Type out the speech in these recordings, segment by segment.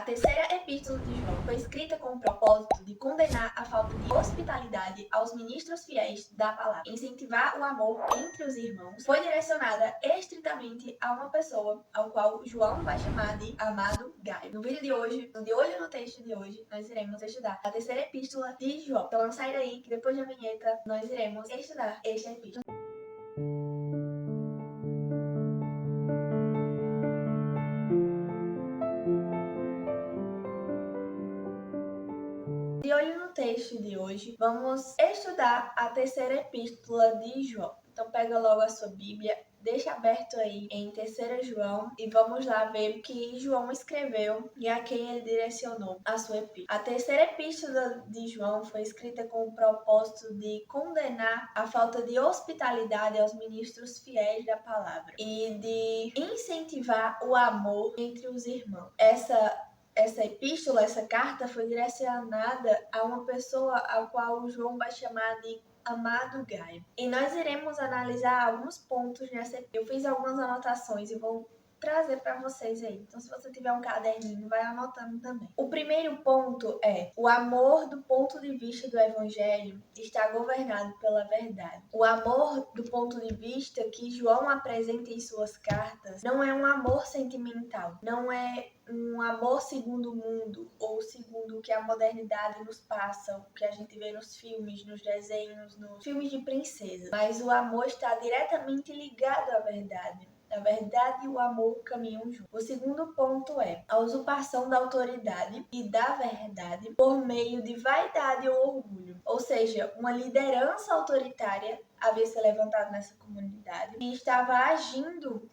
terceira epístola de João foi escrita com o propósito de condenar a falta de hospitalidade aos ministros fiéis da palavra, incentivar o amor entre os irmãos. Foi direcionada estritamente a uma pessoa, ao qual João vai chamar de amado Gaio. No vídeo de hoje, no texto de hoje, nós iremos estudar a terceira epístola de João. Então não sai daí que depois da vinheta nós iremos estudar esta epístola. De olho no texto de hoje, vamos estudar a terceira epístola de João. Então pega logo a sua Bíblia, deixa aberto aí em 3 João e vamos lá ver o que João escreveu e a quem ele direcionou a sua epístola. A terceira epístola de João foi escrita com o propósito de condenar a falta de hospitalidade aos ministros fiéis da palavra e de incentivar o amor entre os irmãos. Essa epístola, essa carta foi direcionada a uma pessoa a qual o João vai chamar de amado Gaio. E nós iremos analisar alguns pontos nessa epístola. Eu fiz algumas anotações e vou trazer para vocês aí. Então, se você tiver um caderninho, vai anotando também. O primeiro ponto é: o amor do ponto de vista do evangelho está governado pela verdade. O amor do ponto de vista que João apresenta em suas cartas não é um amor sentimental, não é um amor segundo o mundo ou segundo o que a modernidade nos passa, o que a gente vê nos filmes, nos desenhos, nos filmes de princesa. Mas o amor está diretamente ligado à verdade. A verdade e o amor caminham juntos. O segundo ponto é a usurpação da autoridade e da verdade por meio de vaidade ou orgulho. Ou seja, uma liderança autoritária havia se levantado nessa comunidade e estava agindo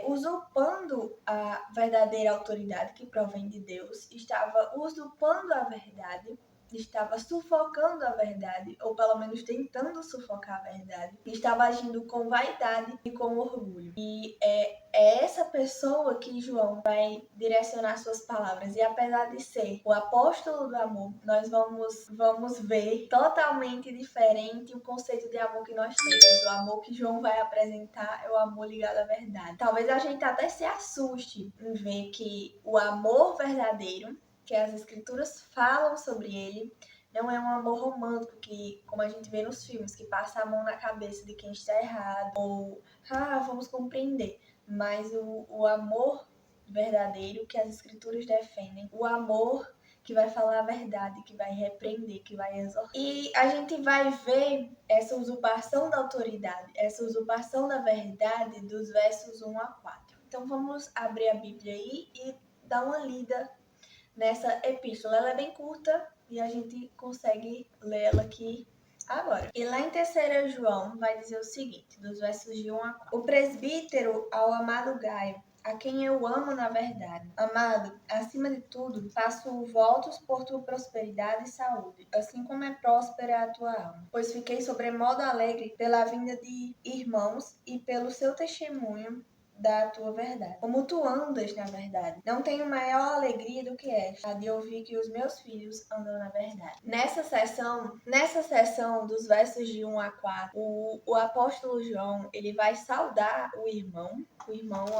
usurpando a verdadeira autoridade que provém de Deus, estava usurpando a verdade, estava sufocando a verdade, ou pelo menos tentando sufocar a verdade, estava agindo com vaidade e com orgulho. E é essa pessoa que João vai direcionar suas palavras. E apesar de ser o apóstolo do amor, nós vamos ver totalmente diferente o conceito de amor que nós temos. O amor que João vai apresentar é o amor ligado à verdade. Talvez a gente até se assuste em ver que o amor verdadeiro, que as escrituras falam sobre ele, não é um amor romântico que, como a gente vê nos filmes, que passa a mão na cabeça de quem está errado, ou vamos compreender. Mas o amor verdadeiro que as escrituras defendem, o amor que vai falar a verdade, que vai repreender, que vai exortar. E a gente vai ver essa usurpação da autoridade, essa usurpação da verdade dos versos 1 a 4. Então vamos abrir a Bíblia aí e dar uma lida nessa epístola. Ela é bem curta e a gente consegue ler ela aqui agora. E lá em 3 João vai dizer o seguinte, dos versos de 1 a 4. O presbítero ao amado Gaio, a quem eu amo na verdade. Amado, acima de tudo, faço votos por tua prosperidade e saúde, assim como é próspera a tua alma. Pois fiquei sobremodo alegre pela vinda de irmãos e pelo seu testemunho da tua verdade. Como tu andas na verdade. Não tenho maior alegria do que esta, a de ouvir que os meus filhos andam na verdade. Nessa sessão dos versos de 1 a 4, o apóstolo João, ele vai saudar o irmão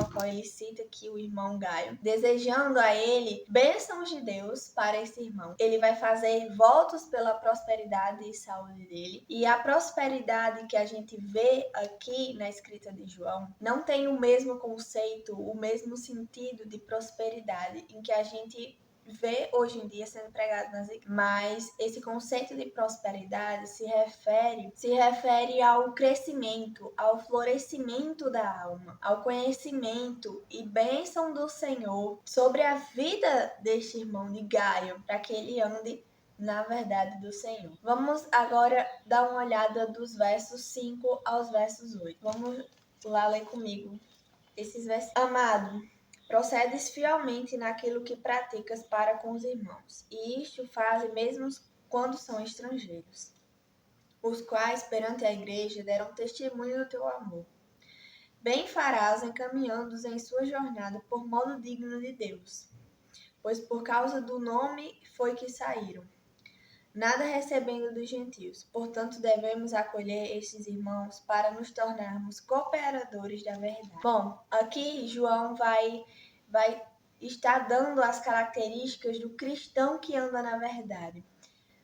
a qual ele cita aqui, o irmão Gaio, desejando a ele bênçãos de Deus para esse irmão. Ele vai fazer votos pela prosperidade e saúde dele. E a prosperidade que a gente vê aqui na escrita de João não tem o mesmo conceito, o mesmo sentido de prosperidade em que a gente vê hoje em dia sendo pregado nas igrejas. Mas esse conceito de prosperidade se refere ao crescimento, ao florescimento da alma, ao conhecimento e bênção do Senhor sobre a vida deste irmão de Gaio, para que ele ande na verdade do Senhor. Vamos agora dar uma olhada dos versos 5 aos versos 8. Vamos lá ler comigo esses versos. Amado, procedes fielmente naquilo que praticas para com os irmãos, e isto fazem mesmo quando são estrangeiros, os quais perante a igreja deram testemunho do teu amor. Bem farás encaminhando-os em sua jornada por modo digno de Deus, pois por causa do nome foi que saíram, nada recebendo dos gentios. Portanto, devemos acolher estes irmãos para nos tornarmos cooperadores da verdade. Bom, aqui João vai está dando as características do cristão que anda na verdade.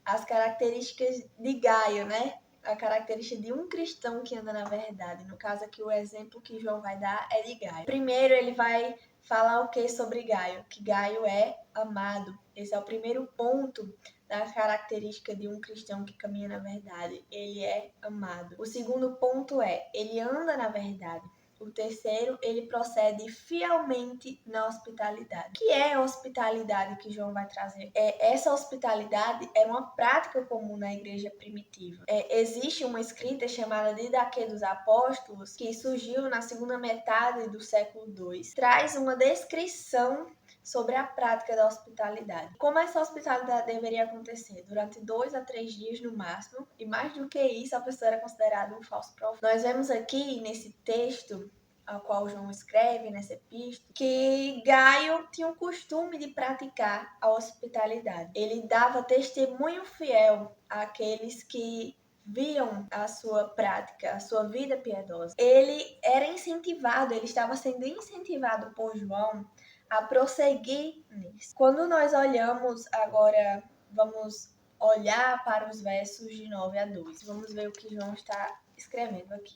As características de Gaio, né? A característica de um cristão que anda na verdade. No caso aqui, o exemplo que João vai dar é de Gaio. Primeiro, ele vai falar o que sobre Gaio? Que Gaio é amado. Esse é o primeiro ponto da característica de um cristão que caminha na verdade. Ele é amado. O segundo ponto é, ele anda na verdade. O terceiro, ele procede fielmente na hospitalidade. O que é a hospitalidade que João vai trazer? Essa hospitalidade era uma prática comum na igreja primitiva. Existe uma escrita chamada Didaquê dos Apóstolos, que surgiu na segunda metade do século II. Traz uma descrição sobre a prática da hospitalidade. Como essa hospitalidade deveria acontecer? Durante 2 a 3 dias no máximo, e mais do que isso, a pessoa era considerada um falso profeta. Nós vemos aqui nesse texto, ao qual João escreve, nessa epístola, que Gaio tinha o costume de praticar a hospitalidade. Ele dava testemunho fiel àqueles que viam a sua prática, a sua vida piedosa. Ele era incentivado, ele estava sendo incentivado por João a prosseguir nisso. Quando nós olhamos agora, vamos olhar para os versos de 9 a 12. Vamos ver o que João está escrevendo aqui,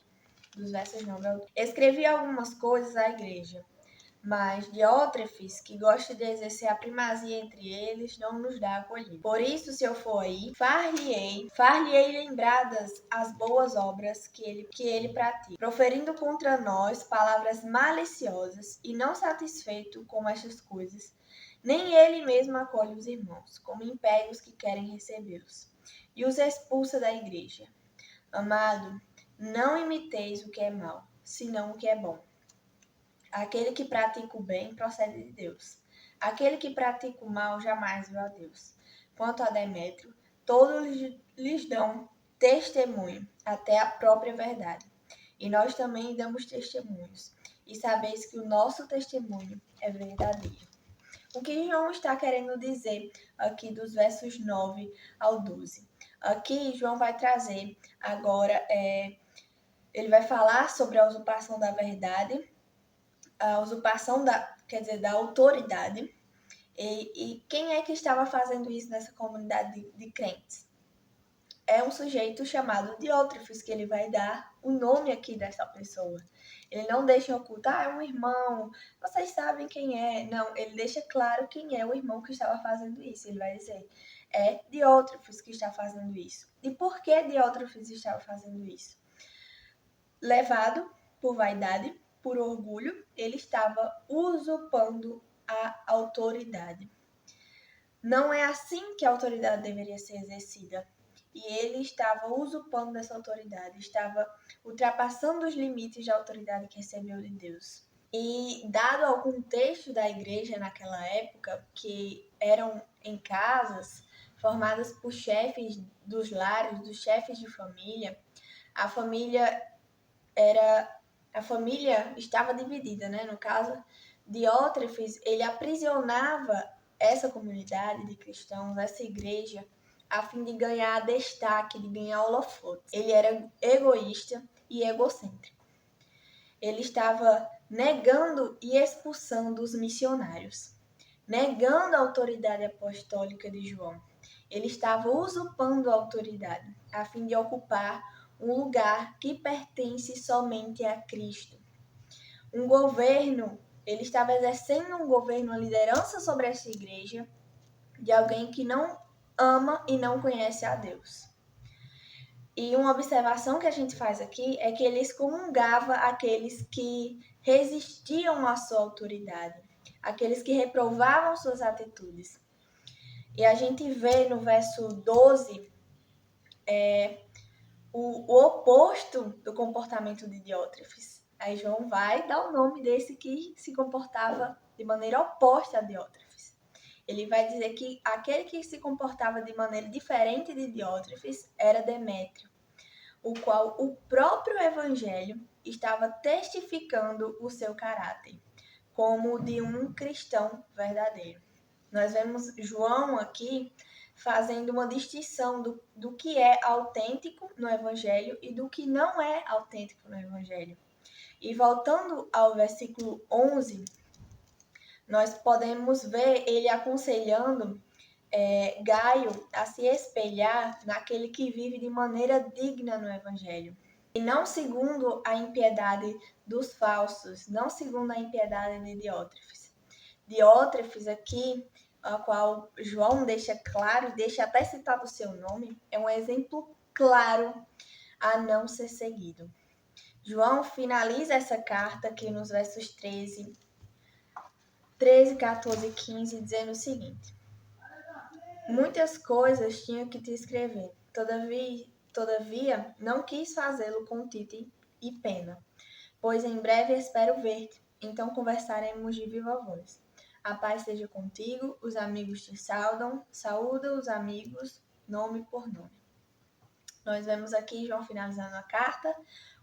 dos versos 9 a 12. Escrevi algumas coisas à igreja, mas Diótrefes, que gosta de exercer a primazia entre eles, não nos dá acolhida. Por isso, se eu for aí, far-lhe-ei lembradas as boas obras que ele pratica, proferindo contra nós palavras maliciosas, e não satisfeito com estas coisas, nem ele mesmo acolhe os irmãos, como impede os que querem recebê-los, e os expulsa da igreja. Amado, não imiteis o que é mau, senão o que é bom. Aquele que pratica o bem procede de Deus. Aquele que pratica o mal jamais viu a Deus. Quanto a Demétrio, todos lhes dão testemunho, até a própria verdade. E nós também damos testemunhos, e sabeis que o nosso testemunho é verdadeiro. O que João está querendo dizer aqui dos versos 9 ao 12? Aqui João vai trazer agora, ele vai falar sobre a usurpação da verdade, a usurpação da autoridade. E quem é que estava fazendo isso nessa comunidade de crentes? É um sujeito chamado Diótrefes, que ele vai dar o nome aqui dessa pessoa. Ele não deixa ocultar, é um irmão, vocês sabem quem é. Não, ele deixa claro quem é o irmão que estava fazendo isso. Ele vai dizer, é Diótrefes que está fazendo isso. E por que Diótrefes estava fazendo isso? Levado por vaidade, por orgulho, ele estava usurpando a autoridade. Não é assim que a autoridade deveria ser exercida. E ele estava usurpando essa autoridade, estava ultrapassando os limites de autoridade que recebeu de Deus. E dado ao contexto da igreja naquela época, que eram em casas formadas por chefes dos lares, dos chefes de família, a família estava dividida, né? No caso, Diótrefes, ele aprisionava essa comunidade de cristãos, essa igreja, a fim de ganhar destaque, de ganhar holofotes. Ele era egoísta e egocêntrico. Ele estava negando e expulsando os missionários, negando a autoridade apostólica de João. Ele estava usurpando a autoridade, a fim de ocupar um lugar que pertence somente a Cristo. Um governo, ele estava exercendo um governo, uma liderança sobre essa igreja, de alguém que não ama e não conhece a Deus. E uma observação que a gente faz aqui é que ele excomungava aqueles que resistiam à sua autoridade, aqueles que reprovavam suas atitudes. E a gente vê no verso 12 o oposto do comportamento de Diótrefes. Aí João vai dar o nome desse que se comportava de maneira oposta a Diótrefes. Ele vai dizer que aquele que se comportava de maneira diferente de Diótrefes era Demétrio, o qual o próprio evangelho estava testificando o seu caráter, como o de um cristão verdadeiro. Nós vemos João aqui fazendo uma distinção do que é autêntico no evangelho e do que não é autêntico no evangelho. E voltando ao versículo 11, Nós podemos ver ele aconselhando Gaio a se espelhar naquele que vive de maneira digna no Evangelho. E não segundo a impiedade dos falsos, não segundo a impiedade de Diótrefes. Diótrefes aqui, a qual João deixa claro, deixa até citado o seu nome, é um exemplo claro a não ser seguido. João finaliza essa carta aqui nos versos 13, 14 e 15, dizendo o seguinte: muitas coisas tinha que te escrever, todavia não quis fazê-lo com tite e pena, pois em breve espero ver-te, então conversaremos de viva voz. A paz seja contigo, os amigos te saúdam, saúda os amigos, nome por nome. Nós vemos aqui João finalizando a carta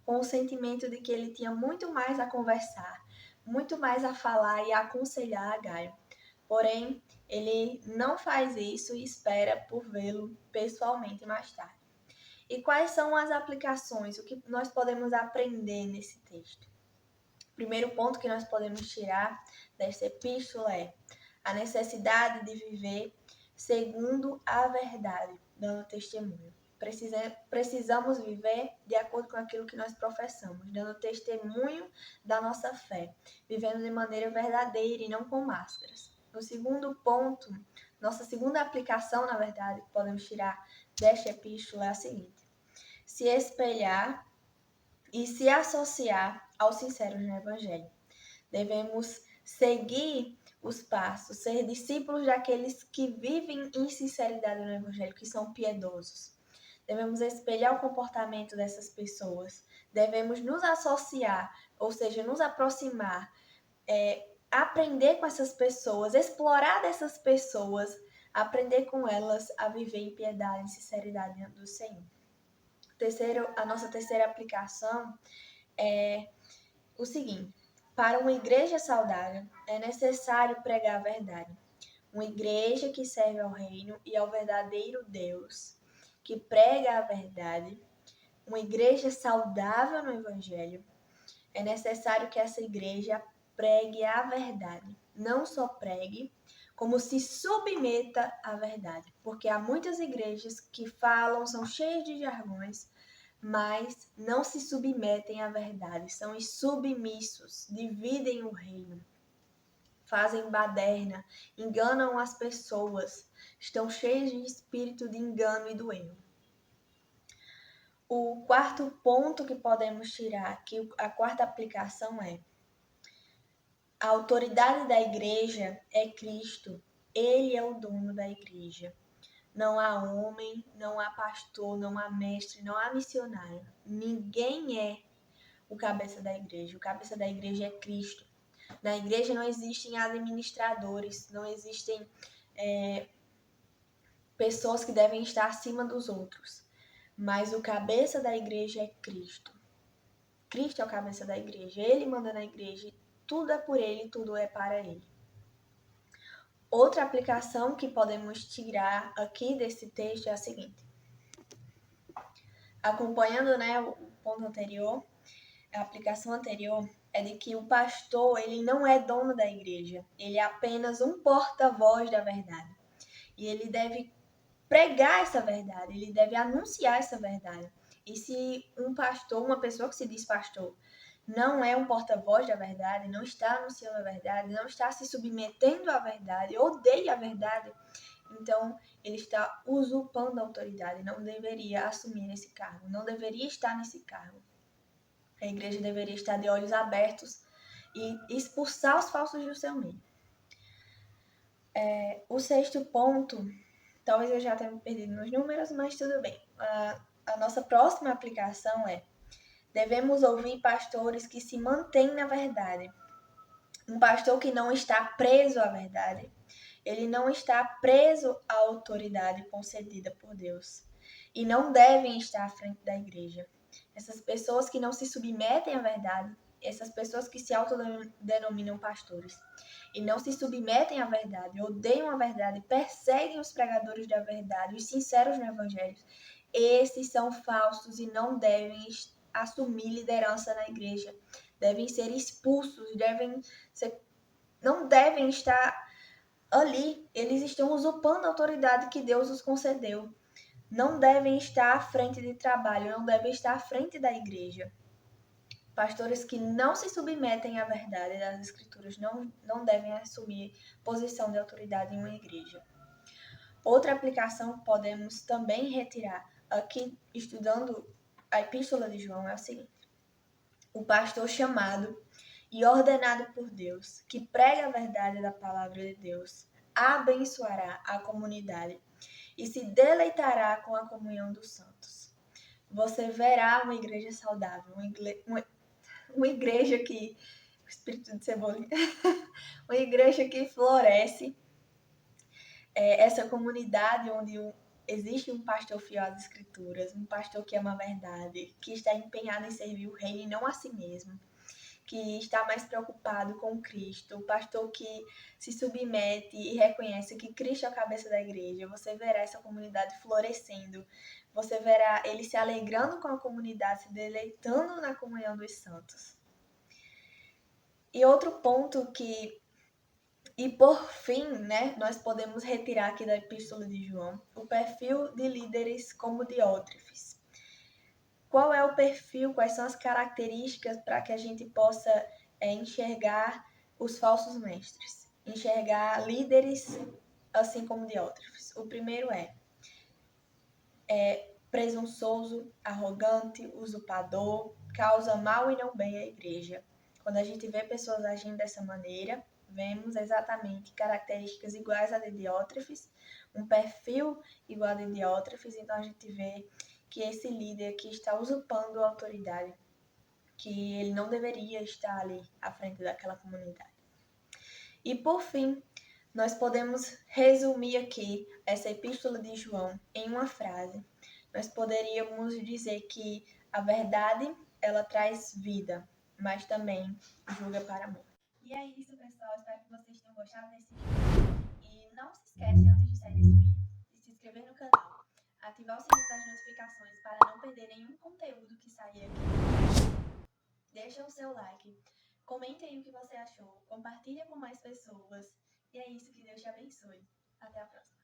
com o sentimento de que ele tinha muito mais a conversar, muito mais a falar e a aconselhar a Gaio. Porém, ele não faz isso e espera por vê-lo pessoalmente mais tarde. E quais são as aplicações? O que nós podemos aprender nesse texto? O primeiro ponto que nós podemos tirar desta epístola é a necessidade de viver segundo a verdade, dando testemunho. Precisamos viver de acordo com aquilo que nós professamos, dando testemunho da nossa fé, vivendo de maneira verdadeira e não com máscaras. No segundo ponto, nossa segunda aplicação, na verdade, que podemos tirar desta epístola é a seguinte: se espelhar e se associar aos sinceros no Evangelho. Devemos seguir os passos, ser discípulos daqueles que vivem em sinceridade no Evangelho, que são piedosos. Devemos espelhar o comportamento dessas pessoas. Devemos nos associar, ou seja, nos aproximar, aprender com essas pessoas, explorar dessas pessoas, aprender com elas a viver em piedade e sinceridade diante do Senhor. A nossa terceira aplicação é o seguinte: para uma igreja saudável é necessário pregar a verdade. Uma igreja que serve ao reino e ao verdadeiro Deus, que prega a verdade, uma igreja saudável no Evangelho, é necessário que essa igreja pregue a verdade. Não só pregue, como se submeta à verdade. Porque há muitas igrejas que falam, são cheias de jargões, mas não se submetem à verdade. São submissos, dividem o reino, fazem baderna, enganam as pessoas, estão cheios de espírito de engano e do erro. O quarto ponto que podemos tirar aqui, a quarta aplicação é: a autoridade da igreja é Cristo. Ele é o dono da igreja. Não há homem, não há pastor, não há mestre, não há missionário. Ninguém é o cabeça da igreja. O cabeça da igreja é Cristo. Na igreja não existem administradores, não existem pessoas que devem estar acima dos outros. Mas o cabeça da igreja é Cristo. Cristo é o cabeça da igreja. Ele manda na igreja. Tudo é por ele, tudo é para ele. Outra aplicação que podemos tirar aqui desse texto é a seguinte: acompanhando, o ponto anterior, a aplicação anterior é de que o pastor, ele não é dono da igreja, ele é apenas um porta-voz da verdade. E ele deve pregar essa verdade, ele deve anunciar essa verdade. E se um pastor, uma pessoa que se diz pastor, não é um porta-voz da verdade, não está anunciando a verdade, não está se submetendo à verdade, odeia a verdade, então ele está usurpando a autoridade, não deveria assumir esse cargo, não deveria estar nesse cargo. A igreja deveria estar de olhos abertos e expulsar os falsos do seu meio. O sexto ponto, talvez eu já tenha me perdido nos números, mas tudo bem. A nossa próxima aplicação é: devemos ouvir pastores que se mantêm na verdade. Um pastor que não está preso à verdade, ele não está preso à autoridade concedida por Deus. E não devem estar à frente da igreja. Essas pessoas que não se submetem à verdade, essas pessoas que se autodenominam pastores e não se submetem à verdade, odeiam a verdade, perseguem os pregadores da verdade, os sinceros no evangelho, esses são falsos e não devem assumir liderança na igreja. Devem ser expulsos, devem ser não devem estar ali. Eles estão usurpando a autoridade que Deus os concedeu. Não devem estar à frente de trabalho, não devem estar à frente da igreja. Pastores que não se submetem à verdade das Escrituras não devem assumir posição de autoridade em uma igreja. Outra aplicação que podemos também retirar aqui, estudando a Epístola de João, é o seguinte: o pastor chamado e ordenado por Deus, que prega a verdade da palavra de Deus, abençoará a comunidade e se deleitará com a comunhão dos santos. Você verá uma igreja saudável, uma igreja que... O espírito de cebolinha. Uma igreja que floresce, essa comunidade onde existe um pastor fiel às escrituras, um pastor que ama a verdade, que está empenhado em servir o reino e não a si mesmo, que está mais preocupado com Cristo, o pastor que se submete e reconhece que Cristo é a cabeça da igreja. Você verá essa comunidade florescendo, você verá ele se alegrando com a comunidade, se deleitando na comunhão dos santos. E outro ponto e por fim, né, nós podemos retirar aqui da Epístola de João o perfil de líderes como Diótrefes. Qual é o perfil, quais são as características para que a gente possa enxergar os falsos mestres, enxergar líderes assim como Diótrefes? O primeiro é presunçoso, arrogante, usurpador, causa mal e não bem à igreja. Quando a gente vê pessoas agindo dessa maneira, vemos exatamente características iguais a de Diótrefes, um perfil igual a de Diótrefes, então a gente vê que esse líder aqui está usurpando a autoridade, que ele não deveria estar ali à frente daquela comunidade. E por fim, nós podemos resumir aqui essa epístola de João em uma frase. Nós poderíamos dizer que a verdade, ela traz vida, mas também julga para a morte. E é isso, pessoal. Espero que vocês tenham gostado desse vídeo. E não se esquece, antes de sair desse vídeo, de se inscrever no canal, ativar o sininho das notificações para não perder nenhum conteúdo que sair aqui. Deixa o seu like, comente aí o que você achou, compartilha com mais pessoas. E é isso, que Deus te abençoe. Até a próxima.